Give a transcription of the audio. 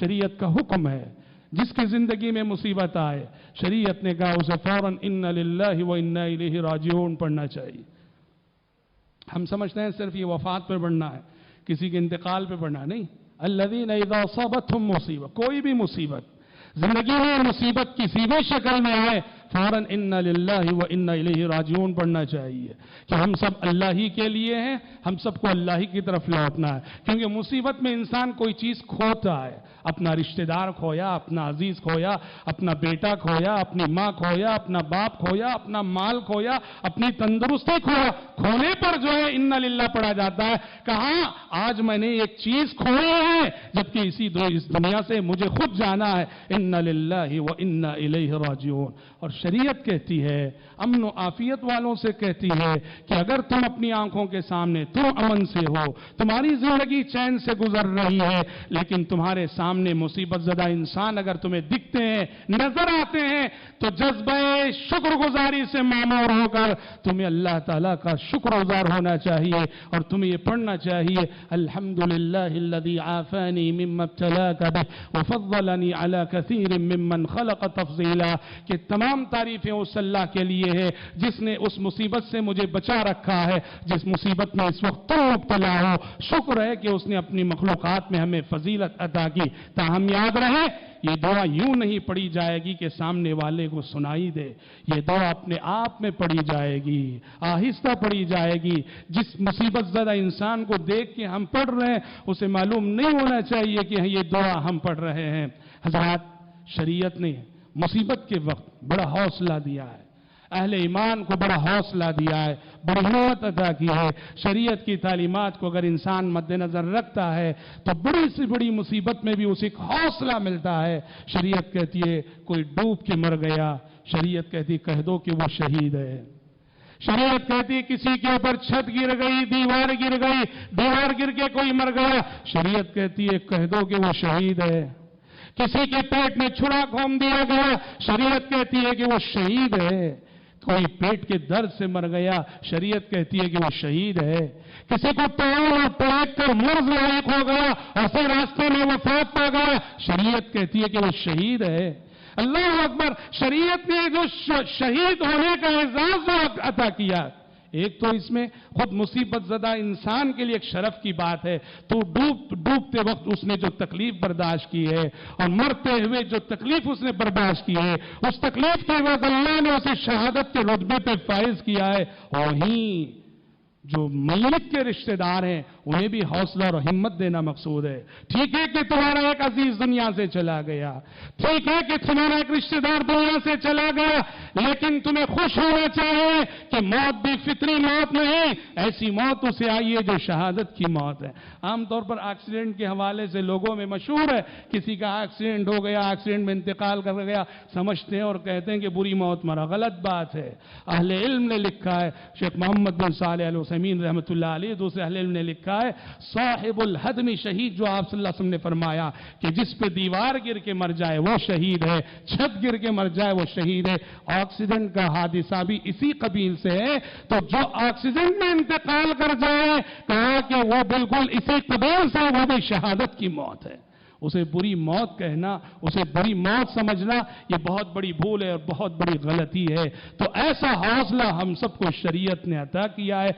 شریعت کا حکم ہے جس کی زندگی میں مصیبت آئے شریعت نے کہا اسے فوراً اِنَّ لِلَّهِ وَإِنَّا إِلَيْهِ راجعون پڑھنا چاہیے. ہم سمجھتے ہیں صرف یہ وفات پہ پڑھنا ہے، کسی کے انتقال پہ پڑھنا نہیں. الذین اذا اصابتهم مصیبہ، کوئی بھی مصیبت زندگی میں مصیبت کسی بھی شکل میں آئے فوراً اِنَّ لِلَّهِ وَإِنَّا إِلَيْهِ راجعون پڑھنا چاہیے کہ ہم سب اللہ ہی کے لیے ہیں، ہم سب کو اللہ ہی کی طرف لوٹنا ہے. کیونکہ مصیبت میں انسان کوئی چیز کھوتا ہے، اپنا رشتہ دار کھویا، اپنا عزیز کھویا، اپنا بیٹا کھویا، اپنی ماں کھویا، اپنا باپ کھویا، اپنا مال کھویا، اپنی تندرستی کھویا. کھونے پر جو ہے اِنَّ لِلَّهِ پڑھا جاتا ہے. کہاں آج میں نے ایک چیز کھوئی ہے جبکہ اس دنیا سے مجھے خود جانا ہے. اِنَّ لِلَّهِ وَإِنَّا إِلَيْهِ راجعون. اور شریعت کہتی ہے، امن و عافیت والوں سے کہتی ہے کہ اگر تم اپنی آنکھوں کے سامنے تم امن سے ہو، تمہاری زندگی چین سے گزر رہی ہے، لیکن تمہارے سامنے مصیبت زدہ انسان اگر تمہیں دکھتے ہیں، نظر آتے ہیں، تو جذبہ شکر گزاری سے معمور ہو کر تمہیں اللہ تعالیٰ کا شکر گزار ہونا چاہیے اور تمہیں یہ پڑھنا چاہیے الحمدللہ الذی عافانی مما ابتلاک بہ وفضلنی علی کثیر ممن خلق تفضیلا. کہ تمام تعریفیں اس اللہ کے لیے ہے جس نے اس مصیبت سے مجھے بچا رکھا ہے جس مصیبت میں اس وقت تم مبتلا ہو. شکر ہے کہ اس نے اپنی مخلوقات میں ہمیں فضیلت عطا کی. تاہم یاد رہے یہ دعا یوں نہیں پڑھی جائے گی کہ سامنے والے کو سنائی دے. یہ دعا اپنے آپ میں پڑھی جائے گی، آہستہ پڑھی جائے گی. جس مصیبت زدہ انسان کو دیکھ کے ہم پڑھ رہے ہیں اسے معلوم نہیں ہونا چاہیے کہ یہ دعا ہم پڑھ رہے ہیں. حضرات، شریعت نے مصیبت کے وقت بڑا حوصلہ دیا ہے، اہل ایمان کو بڑا حوصلہ دیا ہے، بڑی ہمت عطا کی ہے. شریعت کی تعلیمات کو اگر انسان مد نظر رکھتا ہے تو بڑی سے بڑی مصیبت میں بھی اسے ایک حوصلہ ملتا ہے. شریعت کہتی ہے کوئی ڈوب کے مر گیا، شریعت کہتی ہے کہہ دو کہ وہ شہید ہے. شریعت کہتی ہے کسی کے اوپر چھت گر گئی، دیوار گر گئی، دیوار گر کے کوئی مر گیا، شریعت کہتی ہے کہہ دو کہ وہ شہید ہے. کسی کے پیٹ میں چھڑا گھوم دیا گیا، شریعت کہتی ہے کہ وہ شہید ہے. کوئی پیٹ کے درد سے مر گیا، شریعت کہتی ہے کہ وہ شہید ہے. کسی کو توڑ اور پلٹ کر مرض لاحق ہو گیا اور پھر راستے میں وفات پا گیا، شریعت کہتی ہے کہ وہ شہید ہے. اللہ اکبر! شریعت نے جو شہید ہونے کا اعزاز عطا کیا، ایک تو اس میں خود مصیبت زدہ انسان کے لیے ایک شرف کی بات ہے. تو ڈوبتے وقت اس نے جو تکلیف برداشت کی ہے اور مرتے ہوئے جو تکلیف اس نے برداشت کی ہے، اس تکلیف کے بعد اللہ نے اسے شہادت کے رتبے پہ فائز کیا ہے. وہیں جو میت کے رشتہ دار ہیں انہیں بھی حوصلہ اور ہمت دینا مقصود ہے. ٹھیک ہے کہ تمہارا ایک عزیز دنیا سے چلا گیا، ٹھیک ہے کہ تمہارا ایک رشتہ دار دنیا سے چلا گیا، لیکن تمہیں خوش ہونا چاہیے کہ موت بھی فطری موت نہیں، ایسی موت اسے آئی ہے جو شہادت کی موت ہے. عام طور پر ایکسیڈنٹ کے حوالے سے لوگوں میں مشہور ہے، کسی کا ایکسیڈنٹ ہو گیا، ایکسیڈنٹ میں انتقال کر گیا، سمجھتے ہیں اور کہتے ہیں کہ بری موت مرا. غلط بات ہے. اہل علم نے لکھا ہے، شیخ محمد بن صالح العثیمین رحمۃ اللہ علیہ، دوسرے اہل علم نے لکھا ہے صاحب الحدم شہید. جو آپ صلی اللہ علیہ وسلم نے فرمایا کہ جس پہ دیوار گر کے مر جائے وہ شہید ہے، چھت گر کے مر جائے وہ شہید ہے. ایکسیڈنٹ کا حادثہ بھی اسی قبیل سے ہے. تو جو ایکسیڈنٹ میں انتقال کر جائے، کہا کہ وہ بالکل اسی قبیل سے وہ بھی شہادت کی موت ہے. اسے بری موت کہنا، اسے بری موت سمجھنا، یہ بہت بڑی بھول ہے اور بہت بڑی غلطی ہے. تو ایسا حوصلہ ہم سب کو شریعت نے عطا کیا ہے.